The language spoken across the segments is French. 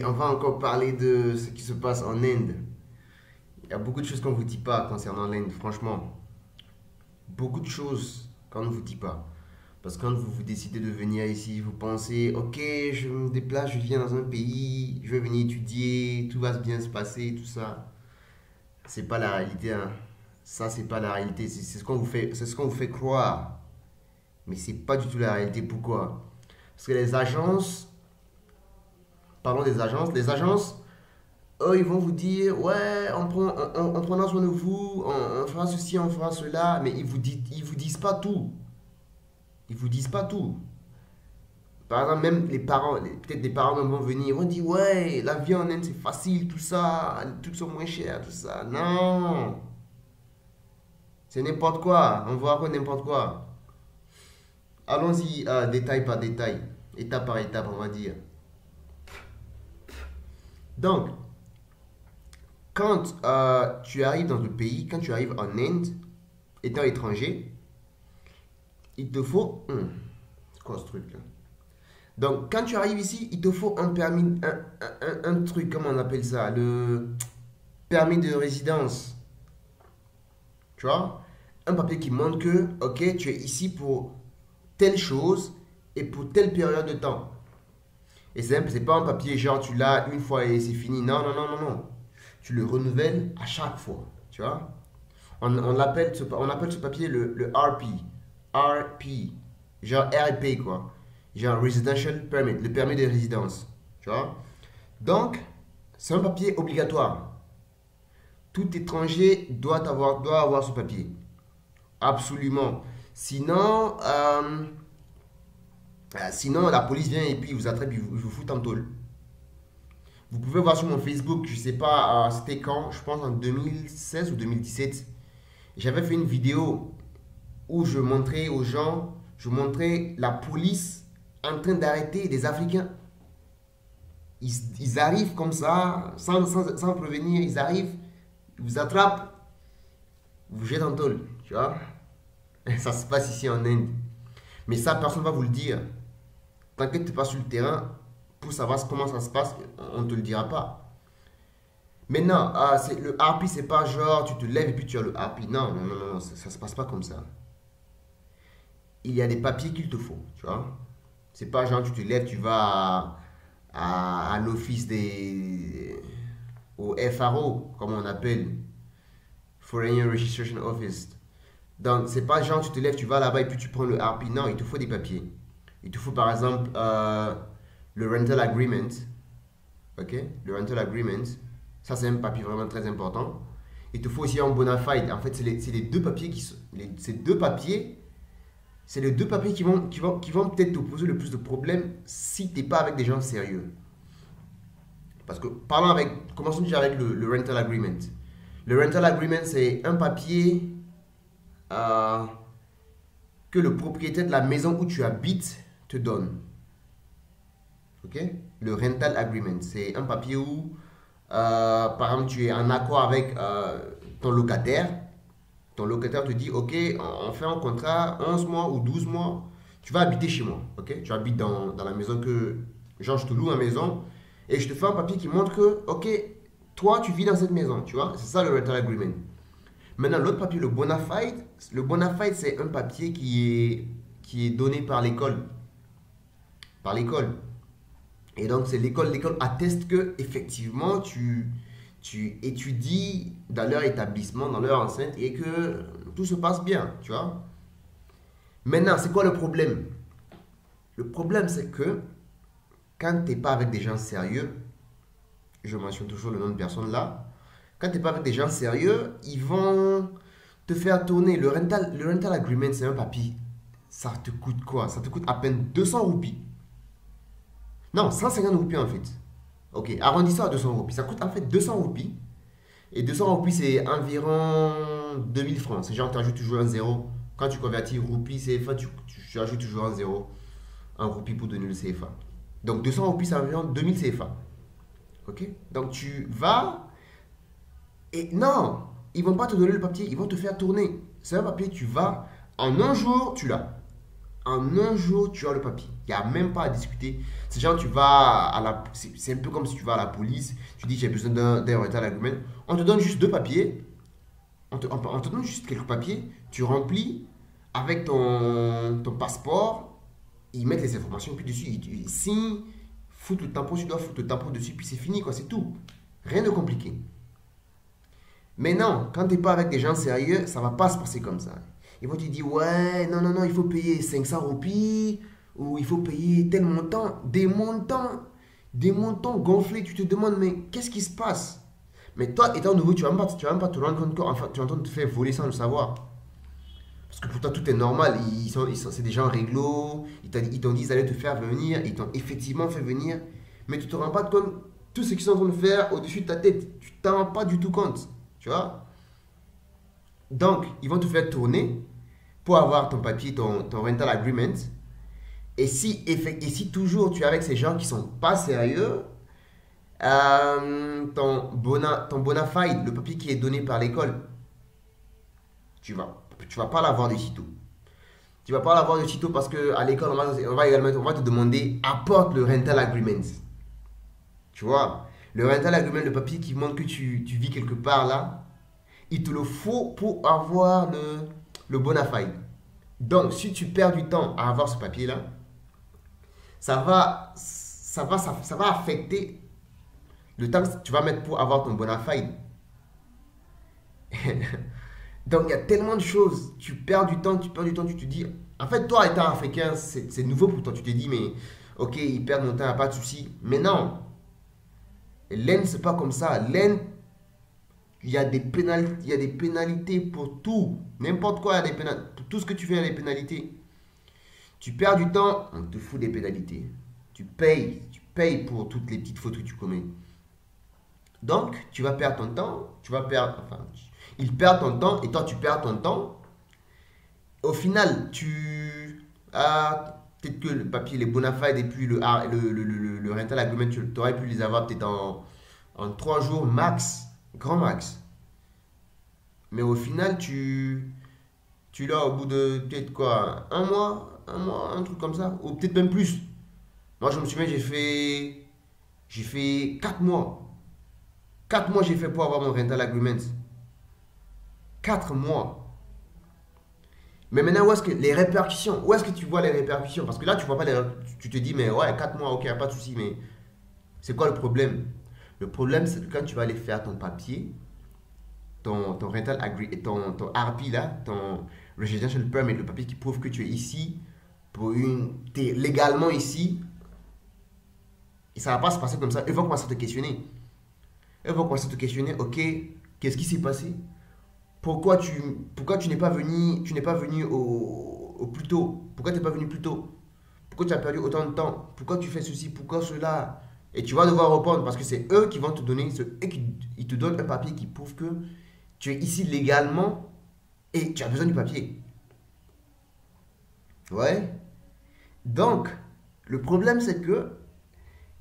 Et on va encore parler de ce qui se passe en Inde. Il y a beaucoup de choses qu'on ne vous dit pas concernant l'Inde, franchement. Beaucoup de choses qu'on ne vous dit pas. Parce que quand vous décidez de venir ici, vous pensez, ok, je me déplace, je viens dans un pays, je vais venir étudier, tout va bien se passer, tout ça. C'est pas la réalité, hein. Ça, c'est pas la réalité. C'est ce qu'on vous fait, c'est ce qu'on vous fait croire. Mais c'est pas du tout la réalité. Pourquoi? Parce que parlons des agences, les agences, eux, ils vont vous dire, ouais, on prendra soin de vous, on fera ceci, on fera cela, mais ils vous disent pas tout. Ils vous disent pas tout. Par exemple, même les parents, peut-être des parents même vont venir, ils vont dire, ouais, la vie en Inde, c'est facile, tout ça, les trucs sont moins chers, tout ça. Non, c'est n'importe quoi, on voit quoi n'importe quoi. Allons-y, détail par détail, étape par étape, on va dire. Donc, quand tu arrives dans le pays, quand tu arrives en Inde, étant étranger, il te faut... c'est quoi ce truc-là? Donc, quand tu arrives ici, il te faut un permis, un truc, comment on appelle ça? Le permis de résidence. Tu vois? Un papier qui montre que, ok, tu es ici pour telle chose et pour telle période de temps. Et c'est pas un papier genre tu l'as une fois et c'est fini. Non, non, non, non, non. Tu le renouvelles à chaque fois. Tu vois? On appelle ce papier le RP. RP. Genre RP quoi. Genre Residential Permit, le permis de résidence. Tu vois? Donc, c'est un papier obligatoire. Tout étranger doit avoir ce papier. Absolument. Sinon, sinon la police vient et puis il vous attrape, il vous fout en tôle. Vous pouvez voir sur mon Facebook, je sais pas, c'était quand, je pense en 2016 ou 2017. J'avais fait une vidéo où je montrais aux gens, je montrais la police en train d'arrêter des Africains. Ils arrivent comme ça, sans prévenir, ils arrivent, ils vous attrapent, ils vous jettent en tôle, tu vois. Ça se passe ici en Inde. Mais ça, personne ne va vous le dire. Tant que tu n'es pas sur le terrain, pour savoir comment ça se passe, on ne te le dira pas. Maintenant, le RP, c'est pas genre tu te lèves et puis tu as le RP. Non, non, non, non, ça se passe pas comme ça. Il y a des papiers qu'il te faut, tu vois. C'est pas genre tu te lèves, tu vas à l'office au FRO, comme on appelle, Foreign Registration Office. Donc, c'est pas genre tu te lèves, tu vas là-bas et puis tu prends le RP. Non, il te faut des papiers. Il te faut par exemple le rental agreement. Ok? Le rental agreement. Ça, c'est un papier vraiment très important. Il te faut aussi un bona fide. En fait, c'est les deux papiers qui sont. Ces deux papiers, c'est les deux papiers qui vont peut-être te poser le plus de problèmes si tu n'es pas avec des gens sérieux. Parce que, commençons déjà avec le rental agreement. Le rental agreement, c'est un papier euh, que le propriétaire de la maison où tu habites te donne. Ok? Le rental agreement, c'est un papier où, par exemple, tu es en accord avec ton locataire. Ton locataire te dit, ok, on fait un contrat 11 mois ou 12 mois, tu vas habiter chez moi. Ok? Tu habites dans la maison genre, je te loue ma maison et je te fais un papier qui montre que, ok, toi, tu vis dans cette maison, tu vois? C'est ça le rental agreement. Maintenant, l'autre papier, le bona fide, c'est un papier qui est donné par l'école. Par l'école. Et donc, c'est l'école atteste que, effectivement, tu étudies dans leur établissement, dans leur enceinte et que tout se passe bien, tu vois. Maintenant, c'est quoi le problème? Le problème, c'est que quand tu n'es pas avec des gens sérieux, je mentionne toujours le nom de personne là, quand tu n'es pas avec des gens sérieux, ils vont te faire tourner. Le rental agreement, c'est un papier. Ça te coûte quoi? Ça te coûte à peine 200 roupies. Non, 150 roupies en fait. Ok, arrondis ça à 200 roupies. Ça coûte en fait 200 roupies. Et 200 roupies, c'est environ 2000 francs. C'est genre, tu ajoutes toujours un zéro. Quand tu convertis roupies CFA, tu ajoutes toujours un zéro. Un roupie pour donner le CFA. Donc 200 roupies, c'est environ 2000 CFA. Ok? Donc tu vas. Et non, ils vont pas te donner le papier, ils vont te faire tourner. C'est un papier, tu vas. En un jour, tu l'as. En un jour, tu as le papier. Il n'y a même pas à discuter. C'est genre, tu vas à la. C'est un peu comme si tu vas à la police. Tu dis, j'ai besoin d'un rental agreement. On te donne juste deux papiers. On te donne juste quelques papiers. Tu remplis avec ton passeport. Ils mettent les informations, puis dessus, ils signent. Foutent le tampon, tu dois foutre le tampon dessus, puis c'est fini, quoi. C'est tout. Rien de compliqué. Mais non, quand tu n'es pas avec des gens sérieux, ça va pas se passer comme ça. Ils vont te dire, ouais, non, non, non, il faut payer 500 roupies, ou il faut payer tel montant, des montants gonflés. Tu te demandes, mais qu'est-ce qui se passe? Mais toi, étant nouveau, tu vas même pas te rendre compte qu'enfin, tu es en train de te faire voler sans le savoir. Parce que pour toi, tout est normal. C'est des gens réglo. Ils t'ont dit qu'ils allaient te faire venir. Ils t'ont effectivement fait venir. Mais tu te rends pas compte. Tout ce qu'ils sont en train de faire au-dessus de ta tête, tu t'en rends pas du tout compte. Tu vois? Donc, ils vont te faire tourner pour avoir ton papier, ton rental agreement. Et si toujours tu es avec ces gens qui sont pas sérieux, ton bona fide, le papier qui est donné par l'école, tu vas pas l'avoir de sitôt. Tu vas pas l'avoir de sitôt parce que à l'école, on va te demander apporte le rental agreement. Tu vois, le rental agreement, le papier qui montre que tu vis quelque part là, il te le faut pour avoir le bona fide. Donc, si tu perds du temps à avoir ce papier-là, ça va affecter le temps que tu vas mettre pour avoir ton bona fide. Donc, il y a tellement de choses. Tu perds du temps, tu te dis. En fait, toi, étant africain, c'est nouveau pour toi. Tu te dis, mais ok, ils perdent mon temps, pas de souci. Mais non, l'Inde, c'est pas comme ça. L'Inde, il y a des pénalités pour tout. N'importe quoi, il y a des pénalités. Pour tout ce que tu fais, il y a des pénalités. Tu perds du temps, on te fout des pénalités. Tu payes pour toutes les petites fautes que tu commets. Donc, tu vas perdre ton temps, ils perdent ton temps et toi tu perds ton temps. Au final, peut-être que le papier, les bona fides et puis le rental agreement, tu aurais pu les avoir peut-être en 3 jours max, grand max. Mais au final, tu l'as au bout de peut-être quoi, un mois, un truc comme ça, ou peut-être même plus. Moi, je me souviens, j'ai fait 4 mois. 4 mois, j'ai fait pour avoir mon rental agreement. 4 mois. Mais maintenant, où est-ce que tu vois les répercussions? Parce que là, tu vois pas tu te dis, mais ouais, 4 mois, ok, pas de souci, mais c'est quoi le problème? Le problème, c'est que quand tu vas aller faire ton papier, ton rental agree, ton RP là, ton residential permit, le papier qui prouve que tu es ici, t'es légalement ici, et ça va pas se passer comme ça. Ils vont commencer à te questionner. Ok, qu'est-ce qui s'est passé? Pourquoi tu n'es pas venu au plus tôt? Pourquoi tu n'es pas venu plus tôt? Pourquoi tu as perdu autant de temps? Pourquoi tu fais ceci? Pourquoi cela? Et tu vas devoir répondre parce que c'est eux qui vont te donner, ils te donnent un papier qui prouve que tu es ici légalement et tu as besoin du papier. Ouais. Donc, le problème c'est que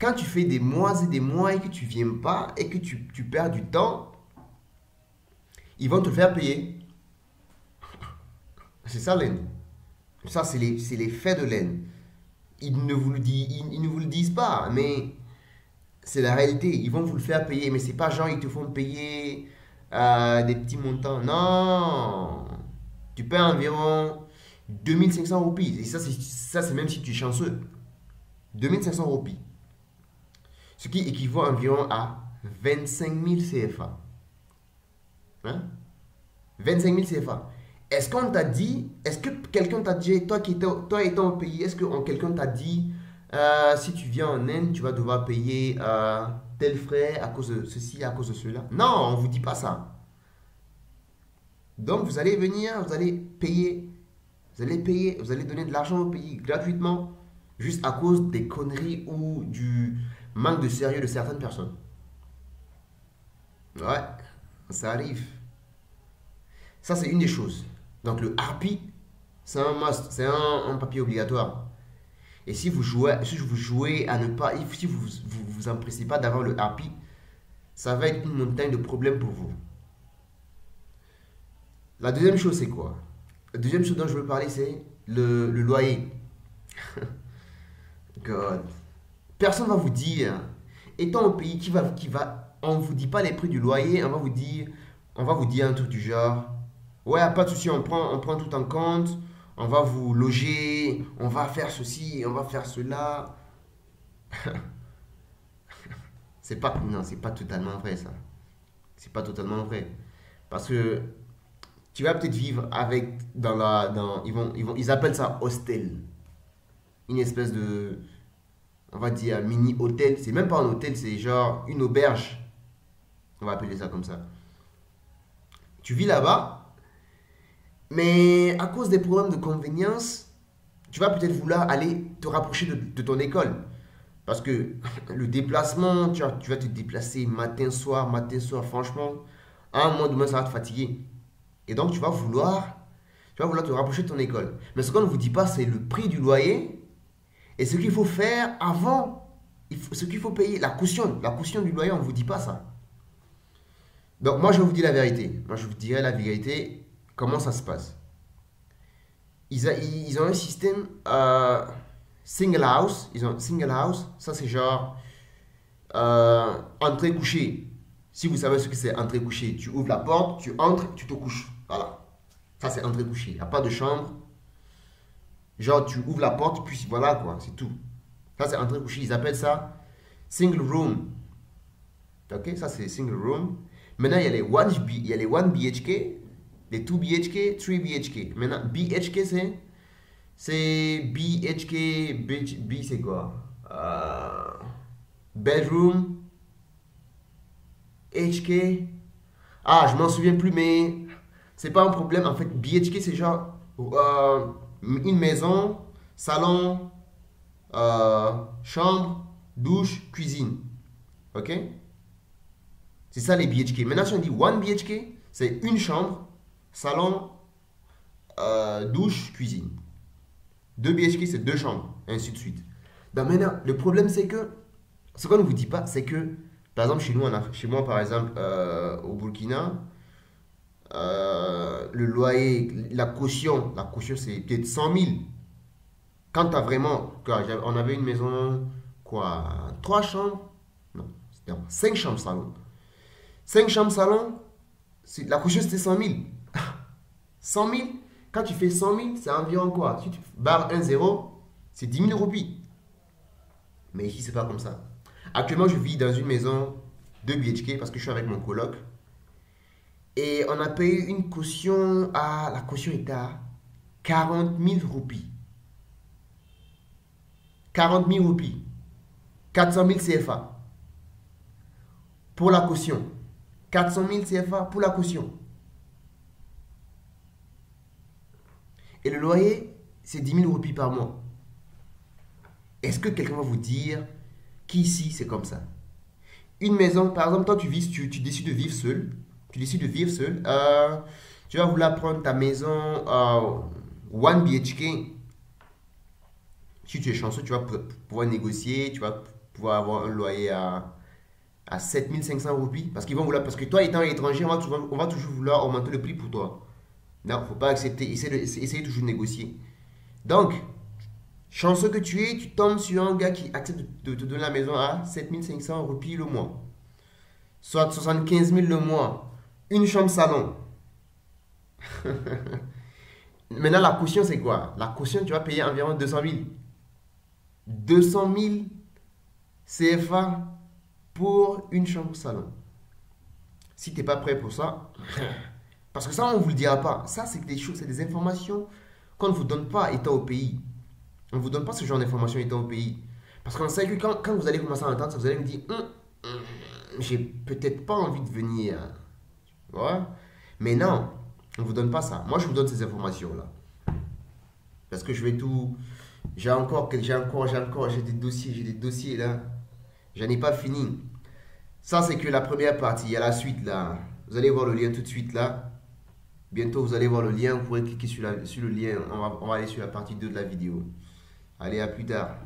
quand tu fais des mois et des mois et que tu viens pas et que tu perds du temps, ils vont te le faire payer. C'est ça l'Inde. Ça, c'est les faits de l'Inde. Ils ne vous le disent pas, mais c'est la réalité. Ils vont vous le faire payer, mais c'est pas genre ils te font payer des petits montants. Non. Tu paies environ 2500 roupies. Et ça, c'est même si tu es chanceux. 2500 roupies. Ce qui équivaut environ à 25 000 CFA. Hein? 25 000 CFA. Est-ce que quelqu'un t'a dit, toi étant au pays, est-ce que quelqu'un t'a dit, si tu viens en Inde, tu vas devoir payer tel frais à cause de ceci, à cause de cela? Non, on ne vous dit pas ça. Donc vous allez venir, vous allez donner de l'argent au pays gratuitement, juste à cause des conneries ou du manque de sérieux de certaines personnes. Ouais, ça arrive. Ça, c'est une des choses. Donc, le RP, c'est un must, c'est un papier obligatoire. Et si vous jouez à ne pas, si vous empressez pas d'avoir le RP, ça va être une montagne de problèmes pour vous. La deuxième chose, c'est quoi? La deuxième chose dont je veux parler, c'est le loyer. God. Personne va vous dire, étant un pays on vous dit pas les prix du loyer, on va vous dire un truc du genre, ouais, pas de souci, on prend tout en compte, on va vous loger, on va faire ceci, on va faire cela. Non, c'est pas totalement vrai ça. C'est pas totalement vrai. Parce que tu vas peut-être vivre avec, ils appellent ça hostel. Une espèce de, on va dire, mini hôtel. C'est même pas un hôtel, c'est genre une auberge. On va appeler ça comme ça. Tu vis là-bas, mais à cause des problèmes de convenience, tu vas peut-être vouloir aller te rapprocher de ton école. Parce que le déplacement, tu vas te déplacer matin, soir, franchement, à un moment donné, ça va te fatiguer. Et donc, tu vas vouloir te rapprocher de ton école. Mais ce qu'on ne vous dit pas, c'est le prix du loyer et ce qu'il faut faire avant. Ce qu'il faut payer, la caution du loyer, on ne vous dit pas ça. Donc, moi, je vous dis la vérité. Moi, je vous dirai la vérité, comment ça se passe. Ils ont un système single house. Ils ont single house. Ça, c'est genre entrée couchée. Si vous savez ce que c'est entrée couchée, tu ouvres la porte, tu entres, tu te couches. Voilà. Ça, c'est entrée couchée. Il n'y a pas de chambre. Genre, tu ouvres la porte, puis voilà quoi, c'est tout. Ça, c'est entrée couchée. Ils appellent ça single room. Ok, ça, c'est single room. Maintenant, il y a les 1 BHK, les 2 BHK, 3 BHK. Maintenant, BHK, c'est BHK, B c'est quoi? Bedroom, HK. Ah, je m'en souviens plus, mais c'est pas un problème. En fait, BHK, c'est genre une maison, salon, chambre, douche, cuisine. Ok? C'est ça les BHK. Maintenant, si on dit 1 BHK, c'est une chambre, salon, douche, cuisine. 2 BHK, c'est deux chambres, et ainsi de suite. Donc maintenant, le problème, c'est que, ce qu'on ne vous dit pas, c'est que, par exemple, chez moi, par exemple, au Burkina, le loyer, la caution, c'est peut-être 100 000. Quand tu as vraiment, on avait une maison, quoi, 3 chambres, non, 5 chambres salon. 5 chambres salon, la caution c'était 100 000. 100 000, quand tu fais 100 000, c'est environ quoi? Si tu barres 1 0, c'est 10 000 roupies. Mais ici, c'est pas comme ça. Actuellement, je vis dans une maison de BHK parce que je suis avec mon coloc. Et on a payé une caution la caution était à 40 000 roupies. 40 000 roupies. 400 000 CFA. Pour la caution. 400 000 CFA pour la caution. Et le loyer, c'est 10 000 roupies par mois. Est-ce que quelqu'un va vous dire qu'ici, c'est comme ça? Une maison, par exemple, toi, tu décides de vivre seul. Tu vas vouloir prendre ta maison 1 BHK. Si tu es chanceux, tu vas pouvoir négocier, tu vas pouvoir avoir un loyer à 7 500 roupies. Parce parce que toi, étant étranger, on va toujours vouloir augmenter le prix pour toi. Non, il ne faut pas accepter. Essaye toujours de négocier. Donc, chanceux que tu es, tu tombes sur un gars qui accepte de te donner la maison à 7 500 roupies le mois. Soit 75 000 le mois. Une chambre salon. Maintenant, la caution, c'est quoi? La caution, tu vas payer environ 200 000. 200 000 CFA pour une chambre salon. Si tu n'es pas prêt pour ça, parce que ça, on ne vous le dira pas. Ça, c'est des choses, c'est des informations qu'on ne vous donne pas étant au pays. On ne vous donne pas ce genre d'informations étant au pays. Parce qu'on sait que quand vous allez commencer à entendre ça, vous allez me dire, j'ai peut-être pas envie de venir. Ouais. Mais non, on ne vous donne pas ça. Moi, je vous donne ces informations-là. Parce que je vais tout. J'ai des dossiers là. J'en ai pas fini. Ça, c'est que la première partie. Il y a la suite là. Vous allez voir le lien tout de suite là. Bientôt, vous allez voir le lien. Vous pourrez cliquer sur le lien. On va aller sur la partie 2 de la vidéo. Allez, à plus tard.